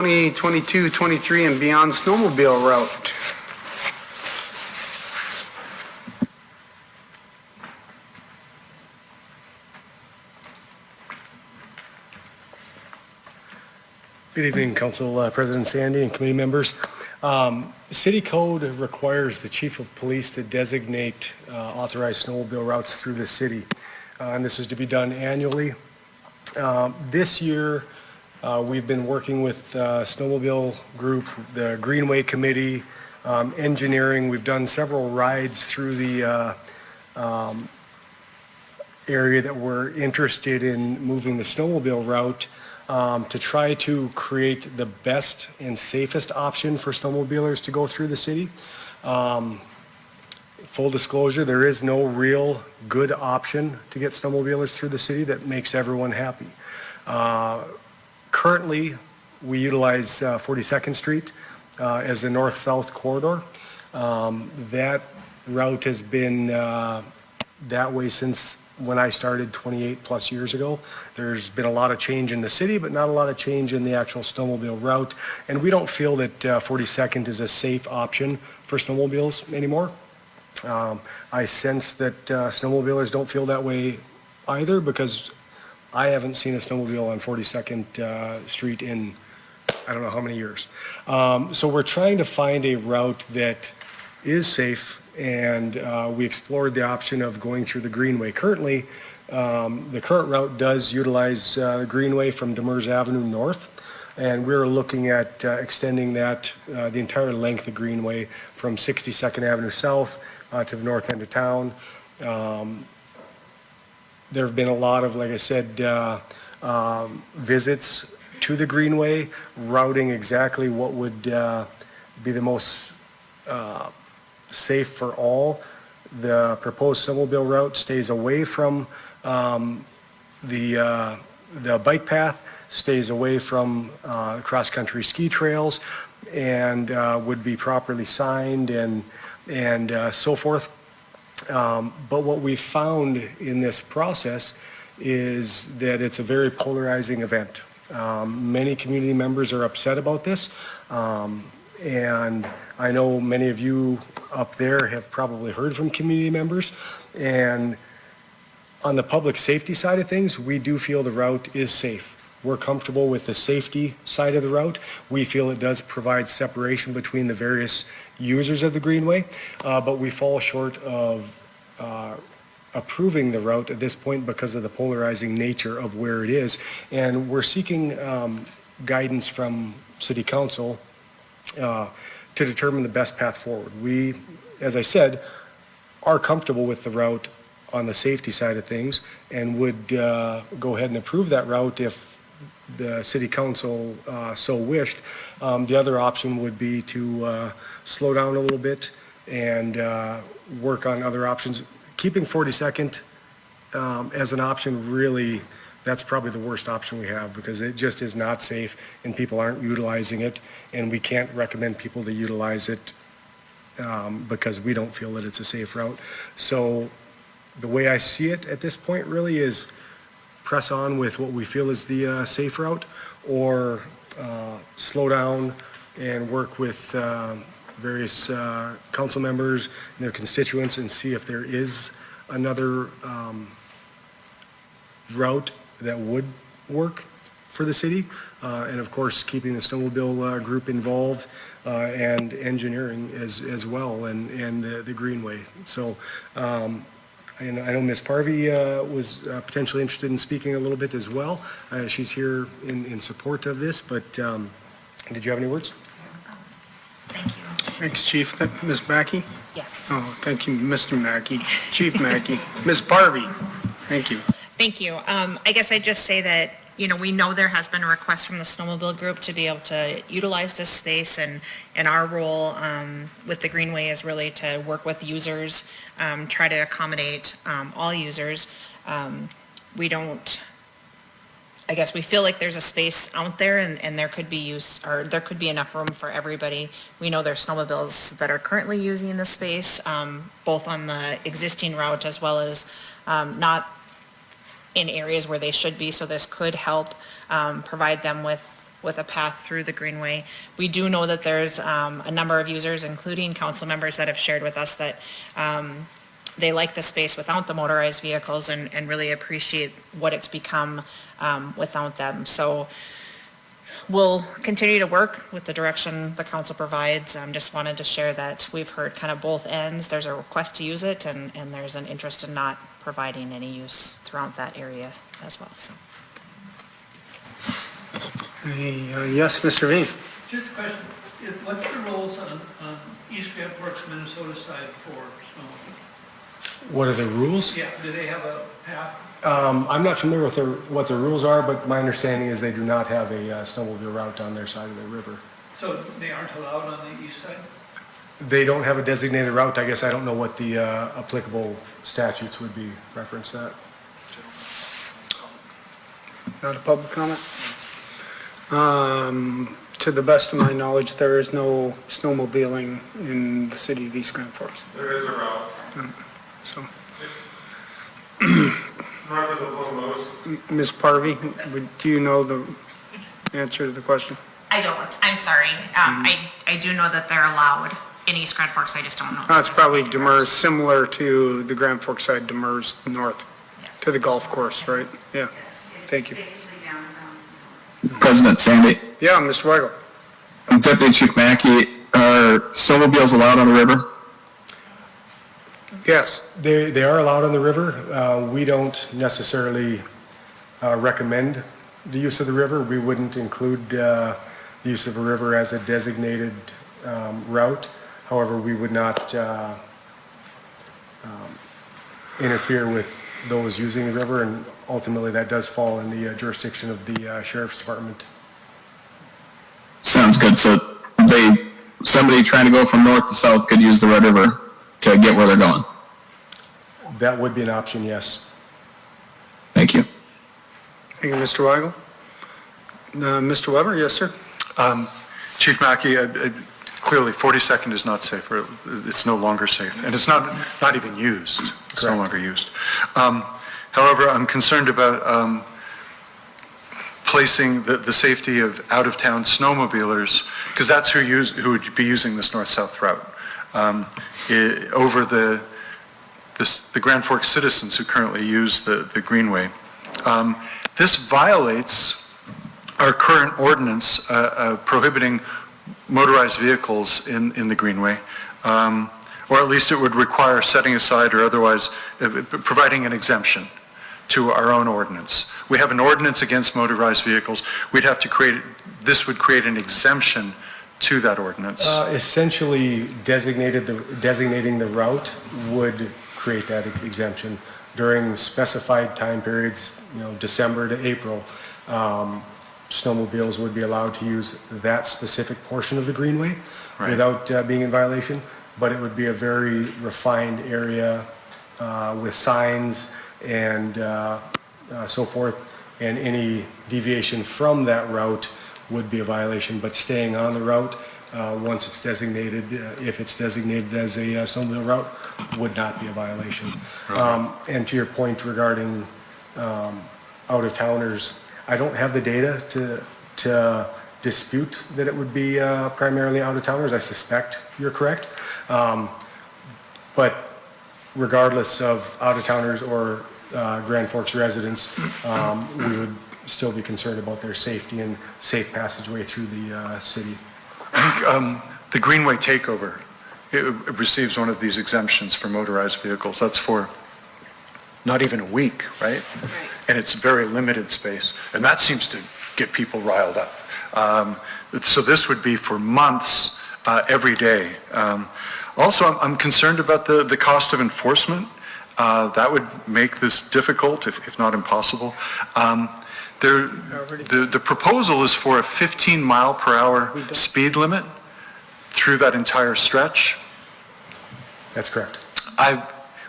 2022, 23 and beyond snowmobile route. Good evening, Council President Sande and committee members. City Code requires the Chief of Police to designate authorized snowmobile routes through the city, and this is to be done annually. This year, we've been working with snowmobile group, the Greenway Committee, engineering. We've done several rides through the area that we're interested in moving the snowmobile route to try to create the best and safest option for snowmobilers to go through the city. Full disclosure, there is no real good option to get snowmobilers through the city that makes everyone happy. Currently, we utilize 42nd Street as the north-south corridor. That route has been that way since when I started 28 plus years ago. There's been a lot of change in the city, but not a lot of change in the actual snowmobile route. And we don't feel that 42nd is a safe option for snowmobiles anymore. I sense that snowmobilers don't feel that way either, because I haven't seen a snowmobile on 42nd Street in I don't know how many years. So we're trying to find a route that is safe, and we explored the option of going through the Greenway. Currently, the current route does utilize Greenway from Demers Avenue north, and we're looking at extending that the entire length of Greenway from 62nd Avenue south to the north end of town. There have been a lot of, like I said, visits to the Greenway, routing exactly what would be the most safe for all. The proposed snowmobile route stays away from the bike path, stays away from cross-country ski trails, and would be properly signed and so forth. But what we found in this process is that it's a very polarizing event. Many community members are upset about this, and I know many of you up there have probably heard from community members. And on the public safety side of things, we do feel the route is safe. We're comfortable with the safety side of the route. We feel it does provide separation between the various users of the Greenway, but we fall short of approving the route at this point because of the polarizing nature of where it is. And we're seeking guidance from City Council to determine the best path forward. We, as I said, are comfortable with the route on the safety side of things and would go ahead and approve that route if the City Council so wished. The other option would be to slow down a little bit and work on other options. Keeping 42nd as an option, really, that's probably the worst option we have, because it just is not safe and people aren't utilizing it, and we can't recommend people to utilize it because we don't feel that it's a safe route. So the way I see it at this point really is press on with what we feel is the safe route, or slow down and work with various council members and their constituents and see if there is another route that would work for the city, and of course keeping the snowmobile group involved and engineering as well, and the Greenway. So and I know Ms. Parvey was potentially interested in speaking a little bit as well. She's here in support of this, but did you have any words? Thank you. Thanks, Chief. Ms. Macki? Yes. Oh, thank you, Mr. Macki. Chief Macki. Ms. Parvey? Thank you. Thank you. I guess I'd just say that, you know, we know there has been a request from the snowmobile group to be able to utilize this space, and our role with the Greenway is really to work with users, try to accommodate all users. We don't, I guess we feel like there's a space out there, and there could be use, or there could be enough room for everybody. We know there's snowmobiles that are currently using the space, both on the existing route as well as not in areas where they should be, so this could help provide them with with a path through the Greenway. We do know that there's a number of users, including council members, that have shared with us that they like the space without the motorized vehicles and really appreciate what it's become without them. So we'll continue to work with the direction the council provides. Just wanted to share that we've heard kind of both ends. There's a request to use it, and there's an interest in not providing any use throughout that area as well. So. Yes, Mr. Veen. Just a question, what's the rules on East Grand Forks, Minnesota side for snowmobile? What are the rules? Yeah, do they have a path? I'm not familiar with what the rules are, but my understanding is they do not have a snowmobile route on their side of the river. So they aren't allowed on the east side? They don't have a designated route. I guess I don't know what the applicable statutes would be referenced that. Not a public comment? To the best of my knowledge, there is no snowmobiling in the city of East Grand Forks. There is a route. So, North of the Blue Moose. Ms. Parvey, do you know the answer to the question? I don't. I'm sorry. I do know that they're allowed in East Grand Forks. I just don't know. It's probably Demers, similar to the Grand Forks side, Demers North, Yes. to the golf course, right? Yeah, thank you. President Sande, Yeah, Mr. Weigel. Deputy Chief Macki, are snowmobiles allowed on the river? Yes. They are allowed on the river. We don't necessarily recommend the use of the river. We wouldn't include the use of a river as a designated route. However, we would not interfere with those using the river, and ultimately that does fall in the jurisdiction of the Sheriff's Department. Sounds good. So somebody trying to go from north to south could use the Red River to get where they're going? That would be an option, yes. Thank you. Thank you, Mr. Weigel. Mr. Weber, yes, sir? Chief Macki, clearly 42nd is not safe, or it's no longer safe, and it's not even used. It's no longer used. However, I'm concerned about placing the safety of out-of-town snowmobilers, because that's who would be using this north-south route, over the Grand Forks citizens who currently use the Greenway. This violates our current ordinance prohibiting motorized vehicles in the Greenway, or at least it would require setting aside or otherwise providing an exemption to our own ordinance. We have an ordinance against motorized vehicles. We'd have to this would create an exemption to that ordinance. Essentially, designating the route would create that exemption. During specified time periods, December to April, snowmobiles would be allowed to use that specific portion of the Greenway without being in violation, but it would be a very refined area with signs and so forth, and any deviation from that route would be a violation, but staying on the route, once it's designated, if it's designated as a snowmobile route, would not be a violation. And to your point regarding out-of-towners, I don't have the data to dispute that it would be primarily out-of-towners. I suspect you're correct. But regardless of out-of-towners or Grand Forks residents, we would still be concerned about their safety and safe passageway through the city. I think the Greenway takeover, it receives one of these exemptions for motorized vehicles. That's for not even a week, right? And it's very limited space. And that seems to get people riled up. So this would be for months, every day. Also, I'm concerned about the cost of enforcement. That would make this difficult, if not impossible. The proposal is for a 15 mile per hour speed limit through that entire stretch. That's correct.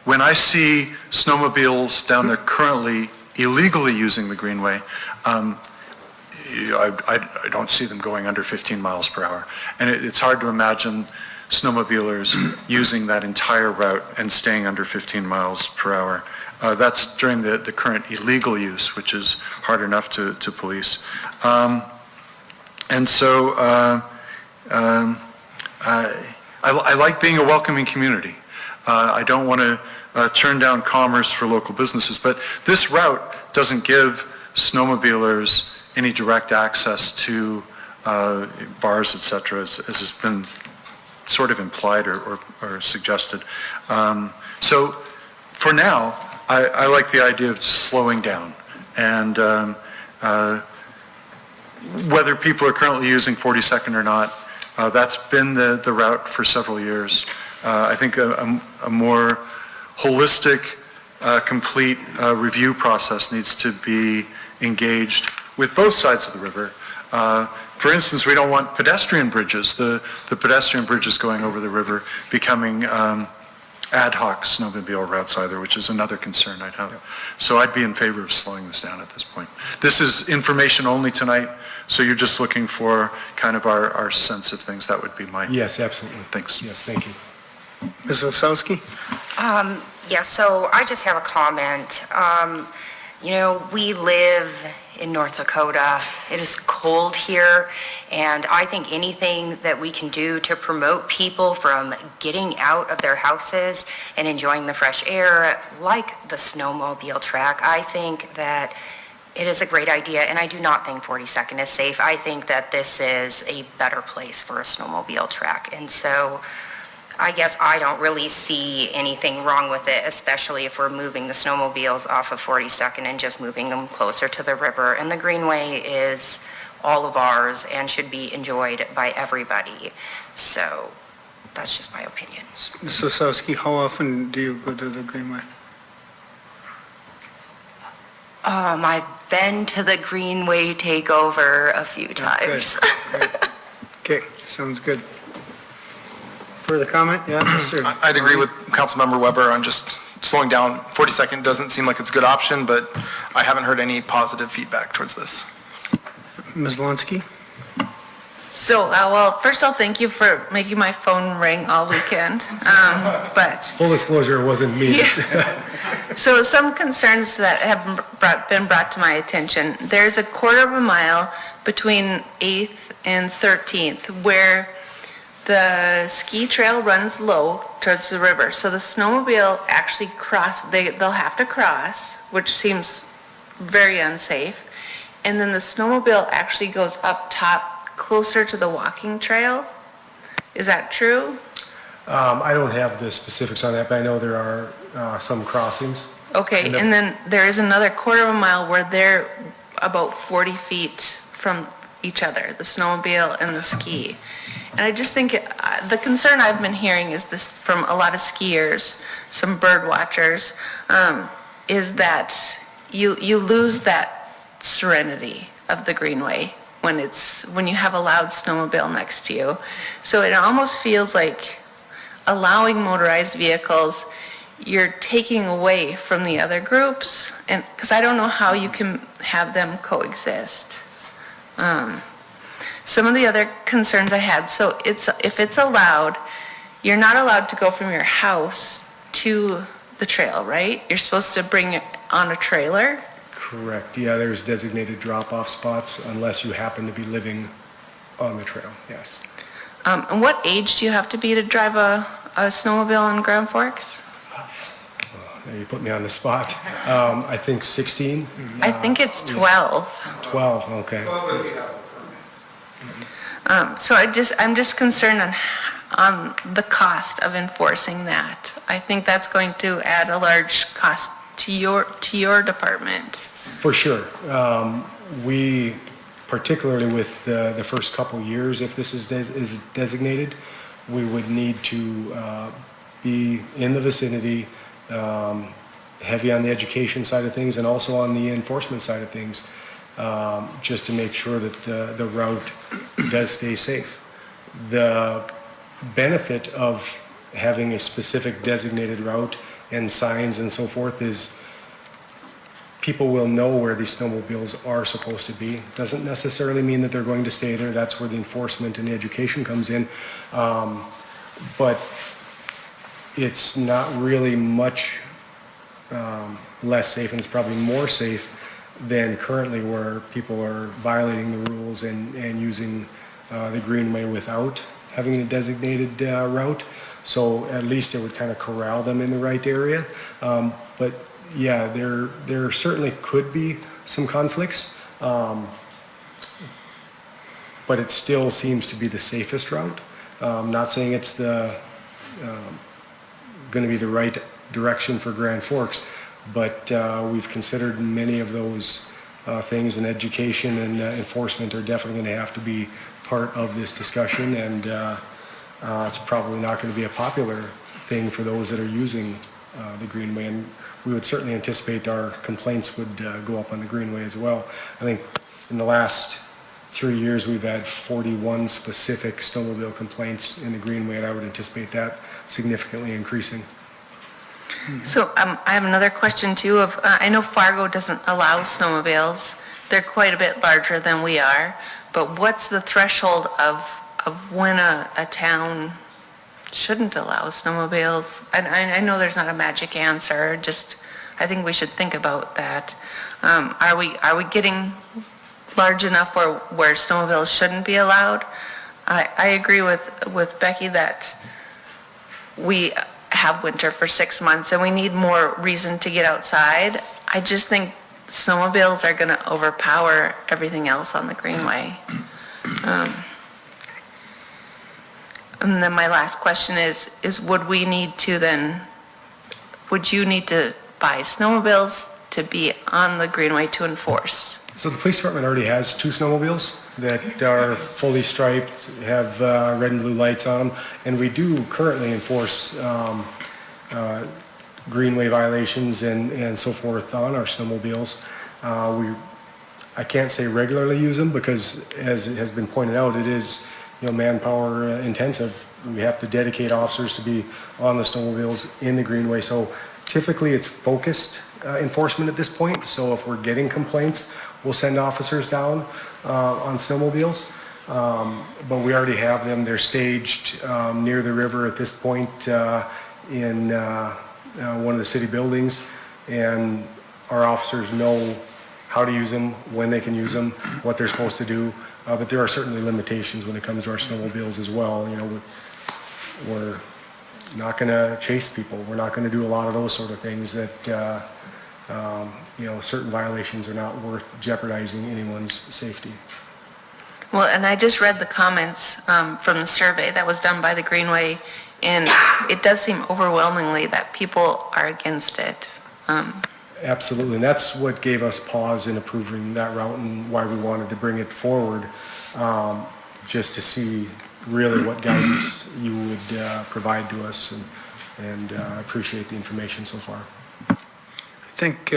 When I see snowmobiles down there currently illegally using the Greenway, I don't see them going under 15 miles per hour. And it's hard to imagine snowmobilers using that entire route and staying under 15 miles per hour. That's during the current illegal use, which is hard enough to police. And so I like being a welcoming community. I don't want to turn down commerce for local businesses, but this route doesn't give snowmobilers any direct access to bars, et cetera, as has been sort of implied or suggested. So for now, I like the idea of slowing down. And whether people are currently using 42nd or not, that's been the route for several years. I think a more holistic, complete review process needs to be engaged with both sides of the river. For instance, we don't want pedestrian bridges, the pedestrian bridges going over the river becoming ad hoc snowmobile routes either, which is another concern I'd have. So I'd be in favor of slowing this down at this point. This is information only tonight, so you're just looking for kind of our sense of things. That would be my... Yes, absolutely. Thanks. Yes, thank you. Ms. Osowski? Yeah, so I just have a comment. You know, we live in North Dakota. It is cold here, and I think anything that we can do to promote people from getting out of their houses and enjoying the fresh air, like the snowmobile track, I think that it is a great idea, and I do not think 42nd is safe. I think that this is a better place for a snowmobile track, and so I guess I don't really see anything wrong with it, especially if we're moving the snowmobiles off of 42nd and just moving them closer to the river. And the Greenway is all of ours and should be enjoyed by everybody. So that's just my opinion. Ms. Osowski, how often do you go to the Greenway? I've been to the Greenway takeover a few times. Good. Okay, sounds good. Further comment? Yeah, Mr. I'd agree with Councilmember Weber on just slowing down. 42nd doesn't seem like it's a good option, but I haven't heard any positive feedback towards this. Ms. Lunski? So, well, first I'll thank you for making my phone ring all weekend, but... Full disclosure, it wasn't me. So some concerns that have been brought to my attention. There's a quarter of a mile between 8th and 13th where the ski trail runs low towards the river. So the snowmobile actually they'll have to cross, which seems very unsafe. And then the snowmobile actually goes up top closer to the walking trail. Is that true? I don't have the specifics on that, but I know there are some crossings. Okay, and then there is another quarter of a mile where they're about 40 feet from each other, the snowmobile and the ski. And I just think the concern I've been hearing is this from a lot of skiers, some bird watchers, is that you lose that serenity of the Greenway when you have a loud snowmobile next to you. So it almost feels like allowing motorized vehicles, you're taking away from the other groups, and because I don't know how you can have them coexist. Some of the other concerns I had, so if it's allowed, you're not allowed to go from your house to the trail, right? You're supposed to bring it on a trailer? Correct, yeah, there's designated drop-off spots unless you happen to be living on the trail, yes. And what age do you have to be to drive a snowmobile in Grand Forks? You put me on the spot. I think 16? I think it's 12. 12, okay. So I'm just concerned on the cost of enforcing that. I think that's going to add a large cost to your department. For sure. We, particularly with the first couple years, if this is designated, we would need to be in the vicinity, heavy on the education side of things and also on the enforcement side of things, just to make sure that the route does stay safe. The benefit of having a specific designated route and signs and so forth is people will know where these snowmobiles are supposed to be. Doesn't necessarily mean that they're going to stay there. That's where the enforcement and the education comes in. But it's not really much less safe, and it's probably more safe than currently where people are violating the rules and using the Greenway without having a designated route. So at least it would kind of corral them in the right area. But yeah, there certainly could be some conflicts, but it still seems to be the safest route. Not saying it's the going to be the right direction for Grand Forks, but we've considered many of those things, and education and enforcement are definitely going to have to be part of this discussion, and it's probably not going to be a popular thing for those that are using the Greenway, and we would certainly anticipate our complaints would go up on the Greenway as well. I think in the last 3 years we've had 41 specific snowmobile complaints in the Greenway, and I would anticipate that significantly increasing. So I have another question too. I know Fargo doesn't allow snowmobiles. They're quite a bit larger than we are. But what's the threshold of when a town shouldn't allow snowmobiles? I know there's not a magic answer. Just I think we should think about that. Are we getting large enough where snowmobiles shouldn't be allowed? I agree with Becky that we have winter for 6 months and we need more reason to get outside. I just think snowmobiles are going to overpower everything else on the Greenway. And then my last question is would you need to buy snowmobiles to be on the Greenway to enforce? So the police department already has 2 snowmobiles that are fully striped, have red and blue lights on them, and we do currently enforce Greenway violations and so forth on our snowmobiles. I can't say regularly use them because, as it has been pointed out, it is manpower intensive. We have to dedicate officers to be on the snowmobiles in the Greenway. So typically it's focused enforcement at this point. So if we're getting complaints, we'll send officers down on snowmobiles. But we already have them. They're staged near the river at this point in one of the city buildings. And our officers know how to use them, when they can use them, what they're supposed to do. But there are certainly limitations when it comes to our snowmobiles as well. We're not going to chase people. We're not going to do a lot of those sort of things that, certain violations are not worth jeopardizing anyone's safety. Well, and I just read the comments from the survey that was done by the Greenway, and it does seem overwhelmingly that people are against it. Absolutely, and that's what gave us pause in approving that route and why we wanted to bring it forward, just to see really what guidance you would provide to us, and I appreciate the information so far. I think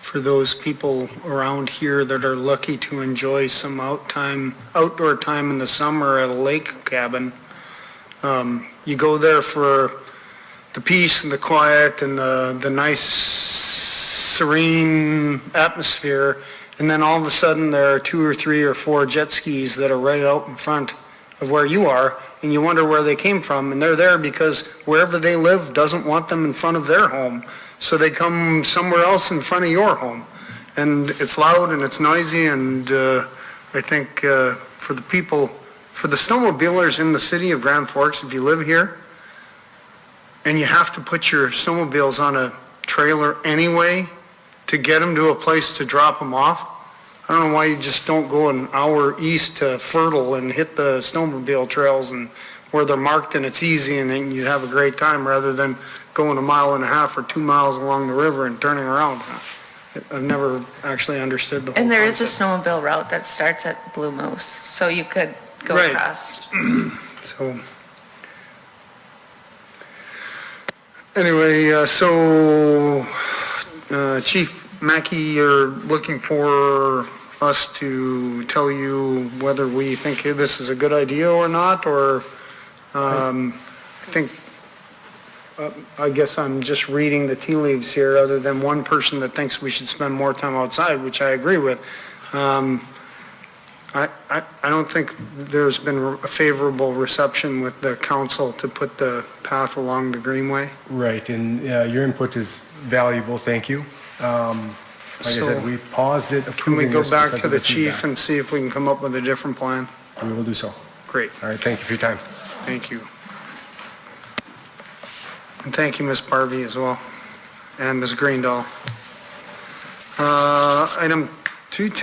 for those people around here that are lucky to enjoy some outdoor time in the summer at a lake cabin, you go there for the peace and the quiet and the nice serene atmosphere, and then all of a sudden there are 2 or 3 or 4 jet skis that are right out in front of where you are, and you wonder where they came from, and they're there because wherever they live doesn't want them in front of their home, so they come somewhere else in front of your home, and it's loud and it's noisy, and I think for the people, for the snowmobilers in the city of Grand Forks, if you live here and you have to put your snowmobiles on a trailer anyway to get them to a place to drop them off, I don't know why you just don't go an hour east to Fertile and hit the snowmobile trails and where they're marked and it's easy and then you have a great time rather than going 1.5 miles or 2 miles along the river and turning around. I've never actually understood the whole And there concept. is a snowmobile route that starts at Blue Moose, so you could go Right. across. So, anyway, Chief Macki, you're looking for us to tell you whether we think this is a good idea or not, or I guess I'm just reading the tea leaves here, other than one person that thinks we should spend more time outside, which I agree with. I don't think there's been a favorable reception with the council to put the path along the Greenway. Right, and your input is valuable, thank you. Like I said, So, we paused it Can we approving go this back because to of the the chief feedback. and see if we can come up with a different plan? We will do so. Great, All right, thank you for your time. thank you. And thank you, Ms. Parvey, as well, and Ms. Greendahl. Item 210.